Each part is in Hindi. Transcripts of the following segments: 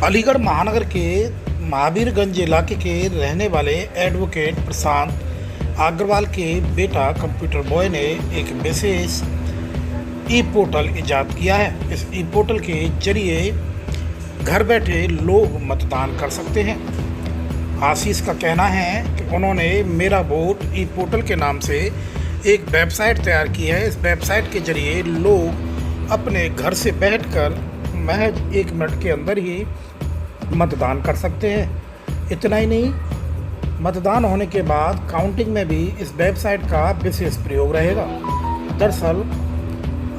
अलीगढ़ महानगर के महावीरगंज इलाके के रहने वाले एडवोकेट प्रशांत अग्रवाल के बेटा कंप्यूटर बॉय ने एक विशेष ई पोर्टल इजाद किया है। इस ई पोर्टल के जरिए घर बैठे लोग मतदान कर सकते हैं। आशीष का कहना है कि उन्होंने मेरा वोट ई पोर्टल के नाम से एक वेबसाइट तैयार की है। इस वेबसाइट के जरिए लोग अपने घर से बैठकर महज 1 मिनट के अंदर ही मतदान कर सकते हैं। इतना ही नहीं, मतदान होने के बाद काउंटिंग में भी इस वेबसाइट का विशेष प्रयोग रहेगा। दरअसल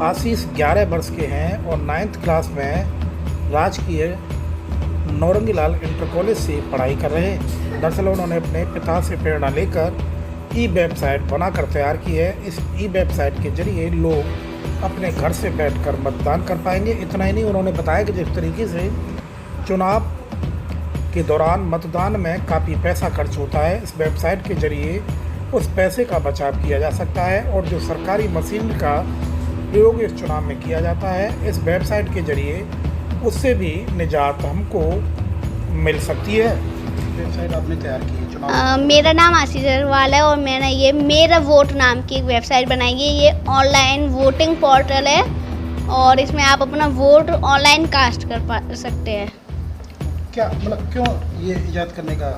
आशीष 11 वर्ष के हैं और 9th क्लास में राजकीय नौरंगीलाल इंटर कॉलेज से पढ़ाई कर रहे हैं। दरअसल उन्होंने अपने पिता से प्रेरणा लेकर ई वेबसाइट बनाकर तैयार की है। इस ई वेबसाइट के जरिए लोग अपने घर से बैठकर मतदान कर पाएंगे। इतना ही नहीं, उन्होंने बताया कि जिस तरीके से चुनाव के दौरान मतदान में काफ़ी पैसा खर्च होता है, इस वेबसाइट के जरिए उस पैसे का बचाव किया जा सकता है और जो सरकारी मशीन का प्रयोग इस चुनाव में किया जाता है, इस वेबसाइट के जरिए उससे भी निजात हमको मिल सकती है। वेबसाइट आपने तैयार की है चुनाव। मेरा नाम आशीष अग्रवाल है और मैंने ये मेरा वोट नाम की एक वेबसाइट बनाई है। ये ऑनलाइन वोटिंग पोर्टल है और इसमें आप अपना वोट ऑनलाइन कास्ट कर सकते हैं। क्या मतलब क्यों ये इजाद करने का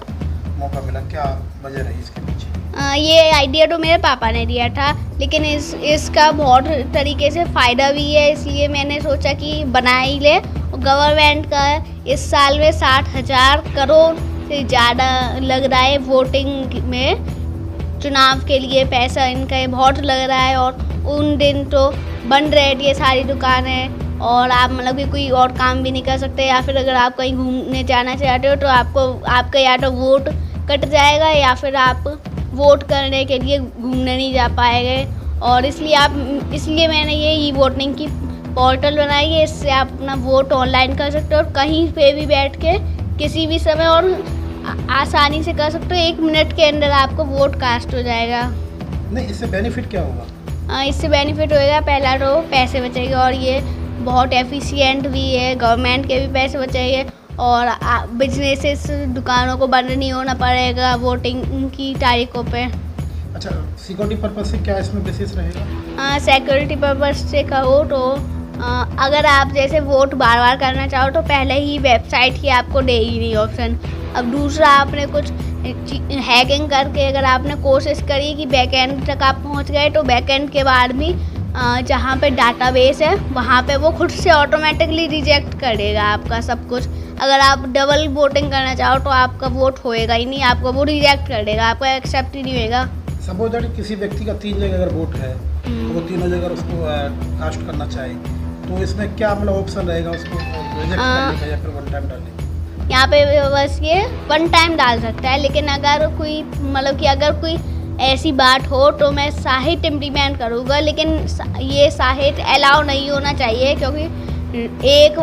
मौका मिला, क्या वजह रही इसके पीछे? ये आइडिया तो मेरे पापा ने दिया था, लेकिन इसका बहुत तरीके से फ़ायदा भी है, इसलिए मैंने सोचा कि बना ही ले। गवर्नमेंट का इस साल में 60,000 करोड़ से ज़्यादा लग रहा है वोटिंग में, चुनाव के लिए पैसा इनका ये बहुत लग रहा है। और उन दिन तो बंद रहती है सारी दुकानें और आप मतलब कि कोई और काम भी नहीं कर सकते, या फिर अगर आप कहीं घूमने जाना चाहते हो तो आपका या तो वोट कट जाएगा या फिर आप वोट करने के लिए घूमने नहीं जा पाएंगे। और इसलिए मैंने ये ई वोटिंग की पोर्टल बनाई है। इससे आप अपना वोट ऑनलाइन कर सकते हो और कहीं पे भी बैठ के किसी भी समय और आसानी से कर सकते हो। 1 मिनट के अंदर आपको वोट कास्ट हो जाएगा। नहीं, इससे बेनिफिट क्या होगा? इससे बेनिफिट होएगा, पहला तो पैसे बचेंगे और ये बहुत एफिशिएंट भी है, गवर्नमेंट के भी पैसे बचेंगे और बिजनेसेस दुकानों को बंद नहीं होना पड़ेगा वोटिंग की तारीखों पे। अच्छा, सिक्योरिटी पर्पज से क्या इसमें विशेष रहेगा? सिक्योरिटी पर्पज से कहो तो अगर आप जैसे वोट बार बार करना चाहो तो पहले ही वेबसाइट ही आपको देगी नहीं ऑप्शन। अब दूसरा, आपने कुछ हैकिंग करके अगर आपने कोशिश करी कि बैकएंड तक आप पहुंच गए तो बैकएंड के बाद भी जहाँ पे डाटाबेस है वहाँ पे वो खुद से ऑटोमेटिकली रिजेक्ट करेगा आपका सब कुछ। अगर आप डबल वोटिंग करना चाहो तो आपका वोट होएगा ही नहीं, आपका वो रिजेक्ट कर देगा, आपका एक्सेप्ट ही नहीं होएगा। सपोज दैट किसी व्यक्ति का 3 जगह अगर वोट है तो वो तीनों जगह उसको कास्ट करना चाहे तो इसमें क्या मतलब ऑप्शन रहेगा, उसको रिजेक्ट करने का या फिर 1 टाइम डालने का? यहाँ पे बस ये 1 टाइम डाल सकता है, लेकिन अगर कोई मतलब कि अगर कोई ऐसी बात हो तो मैं साहित्य इम्प्लीमेंट करूँगा, लेकिन ये साहित्य अलाउ नहीं होना चाहिए क्योंकि एक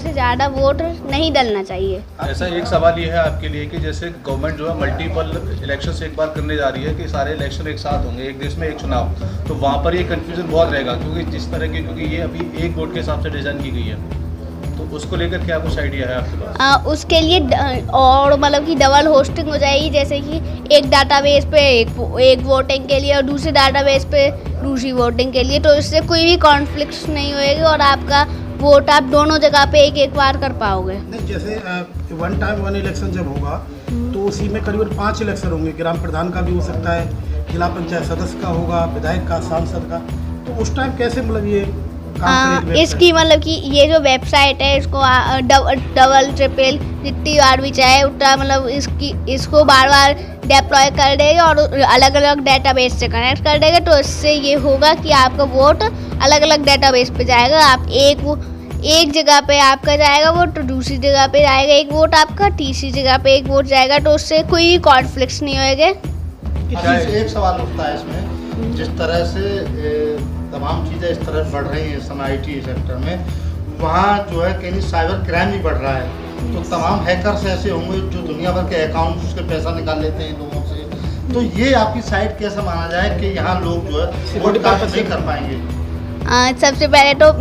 से ज़्यादा वोट नहीं डलना चाहिए। ऐसा एक सवाल ये है आपके लिए कि जैसे गवर्नमेंट जो है मल्टीपल इलेक्शन एक बार करने जा रही है कि सारे इलेक्शन एक साथ होंगे, एक देश में एक चुनाव, तो वहाँ पर ये कंफ्यूजन बहुत रहेगा क्योंकि जिस तरह की, क्योंकि ये अभी एक वोट के हिसाब से डिज़ाइन की गई है, तो उसको लेकर क्या कुछ आइडिया है आपके पास? उसके लिए और मतलब कि डबल होस्टिंग हो जाएगी, जैसे कि एक डाटाबेस पे एक वोटिंग के लिए और दूसरे डाटाबेस पे दूसरी वोटिंग के लिए, तो इससे कोई भी कॉन्फ्लिक्ट नहीं होएगी और आपका वोट आप दोनों जगह पे एक बार कर पाओगे। नहीं, जैसे 1 टाइम 1 इलेक्शन जब होगा तो उसी में करीबन 5 इलेक्शन होंगे। ग्राम प्रधान का भी हो सकता है, जिला पंचायत सदस्य का होगा, विधायक का, सांसद का, तो उस टाइम कैसे मतलब ये इसकी मतलब कि ये जो वेबसाइट है इसको डबल ट्रिपल जितनी बार भी चाहे उतना मतलब इसको बार बार डिप्लॉय कर देगा और अलग अलग डेटाबेस से कनेक्ट कर देगा। तो इससे ये होगा कि आपका वोट अलग अलग डेटाबेस पे जाएगा। आप एक जगह पे आपका जाएगा वोट तो दूसरी जगह पे जाएगा एक वोट आपका, तीसरी जगह पे एक वोट जाएगा, तो उससे कोई भी कॉन्फ्लिक्ट नहीं होएगा। एक सवाल उठता है इसमें, जिस तरह से तमाम चीज़ें इस तरह बढ़ रही हैं इस समय IT सेक्टर में, वहाँ जो है कहीं साइबर क्राइम भी बढ़ रहा है, तो तमाम हैकर्स ऐसे होंगे जो दुनिया भर के अकाउंट्स के पैसा निकाल लेते हैं लोगों से। तो ये आपकी साइट कैसा माना जाए कि यहाँ लोग जो है वोट कास्ट नहीं कर पाएंगे? सबसे पहले तो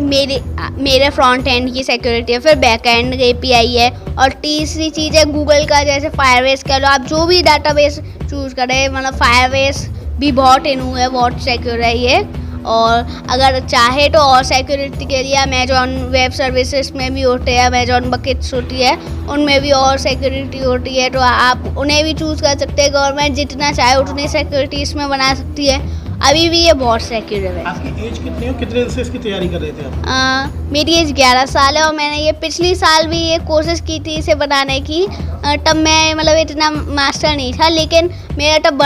मेरे फ्रंट एंड की सिक्योरिटी है, फिर बैक एंड API है, और तीसरी चीज़ है गूगल का जैसे फायरबेस कह लो, आप जो भी डाटाबेस चूज़ करें, मतलब फायरबेस भी बहुत इनू है, बहुत सिक्योर है ये। और अगर चाहे तो और सिक्योरिटी के लिए अमेजॉन वेब सर्विसेज में भी होते हैं, अमेजॉन बकेट्स होती है, उनमें भी और सिक्योरिटी होती है, तो आप उन्हें भी चूज़ कर सकते हैं। गवर्नमेंट जितना चाहे उतनी सिक्योरिटी इसमें बना सकती है। अभी भी ये बहुत सिक्योर है। आपकी एज कितनी हो, कितने से इसकी तैयारी कर रहे थे आप? मेरी एज 11 साल है और मैंने ये पिछली साल भी ये कोशिश की थी इसे बनाने की। तब मैं मतलब इतना मास्टर नहीं था, लेकिन मेरा तब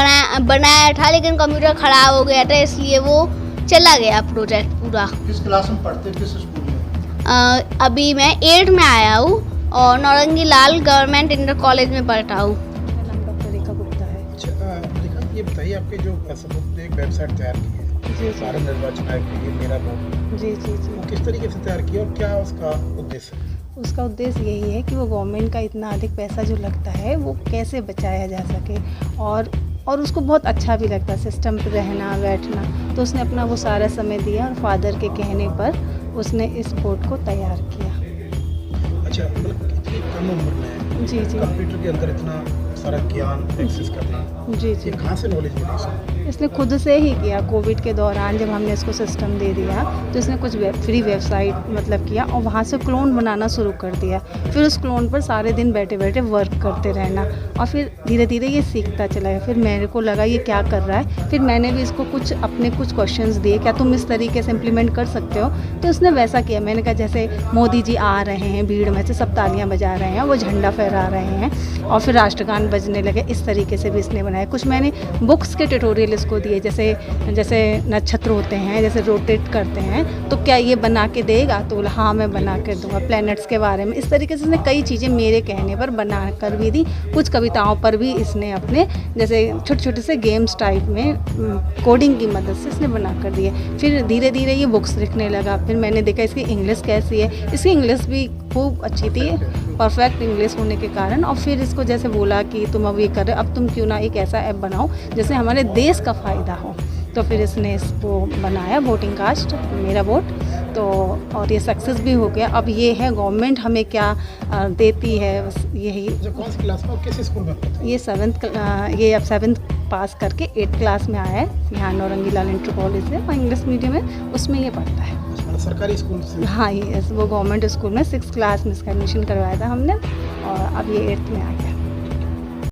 बनाया था, लेकिन कंप्यूटर ख़राब हो गया था, इसलिए वो चला गया प्रोजेक्ट पूरा। किस क्लास में पढ़ते, किस स्कूल में? अभी मैं 8th में आया हूँ और नौरंगी लाल गवर्नमेंट इंटर कॉलेज में पढ़ता हूँ। अच्छा, ये बताइए, आपके जो सबूत ने एक वेबसाइट तैयार की है जी भारत निर्वाचन आयोग की, ये मेरा वोट, जी जी जी। वो किस तरीके से तैयार किया और क्या उसका उद्देश्य है? उसका उद्देश्य यही है कि वो गवर्नमेंट का इतना अधिक पैसा जो लगता है वो कैसे बचाया जा सके, और उसको बहुत अच्छा भी लगता है सिस्टम पर रहना बैठना, तो उसने अपना वो सारा समय दिया और फादर के कहने पर उसने इस बोर्ड को तैयार किया। अच्छा, मतलब कितनी कम उम्र में जी जी कंप्यूटर के अंदर इतना सारा ज्ञान एक्सेस करना, जी जी। ये कहाँ से नॉलेज मिली इसको? इसने खुद से ही किया। कोविड के दौरान जब हमने इसको सिस्टम दे दिया तो इसने कुछ फ्री वेबसाइट मतलब किया और वहाँ से क्लोन बनाना शुरू कर दिया। फिर उस क्लोन पर सारे दिन बैठे बैठे वर्क करते रहना और फिर धीरे धीरे ये सीखता चला गया। फिर मेरे को लगा ये क्या कर रहा है, फिर मैंने भी इसको कुछ क्वेश्चंस दिए, क्या तुम इस तरीके से इम्प्लीमेंट कर सकते हो? तो उसने वैसा किया। मैंने कहा जैसे मोदी जी आ रहे हैं भीड़ में से, सब तालियां बजा रहे हैं, वो झंडा फहरा रहे हैं और फिर राष्ट्रगान बजने लगे, इस तरीके से भी इसने बनाया। कुछ मैंने बुक्स के ट्यूटोरियल इसको दिए, जैसे नक्षत्र होते हैं, जैसे रोटेट करते हैं, तो क्या ये बना के देगा? तो बोला हाँ मैं बना कर दूंगा। प्लैनेट्स के बारे में इस तरीके से इसने कई चीज़ें मेरे कहने पर बना कर भी दी। कुछ कविताओं पर भी इसने अपने जैसे छोटे छोटे से गेम्स टाइप में कोडिंग की मदद से इसने बना कर दिए। फिर धीरे धीरे ये बुक्स लिखने लगा। फिर मैंने देखा इसकी इंग्लिश कैसी है, इसकी इंग्लिश भी खूब अच्छी थी, परफेक्ट इंग्लिश होने के कारण। और फिर इसको जैसे बोला कि तुम अब ये कर रहे हो, अब तुम क्यों ना एक ऐसा ऐप बनाओ जिससे हमारे देश का फ़ायदा हो। तो फिर इसने इसको बनाया वोटिंग कास्ट, मेरा वोट, तो और ये सक्सेस भी हो गया। अब ये है गवर्नमेंट हमें क्या देती है, बस यही। जो कौन सी क्लास में और किस स्कूल में पढ़ते हैं? ये अब 7th पास करके 8th क्लास में आया है। यहाँ नौरंगी लाल इंटर कॉलेज है और इंग्लिश मीडियम है, उसमें ये पढ़ता है। मतलब सरकारी स्कूल से? हाँ, ये वो गवर्नमेंट स्कूल में 6th क्लास में इसका एडमिशन करवाया था हमने और अब ये 8th में आ गया।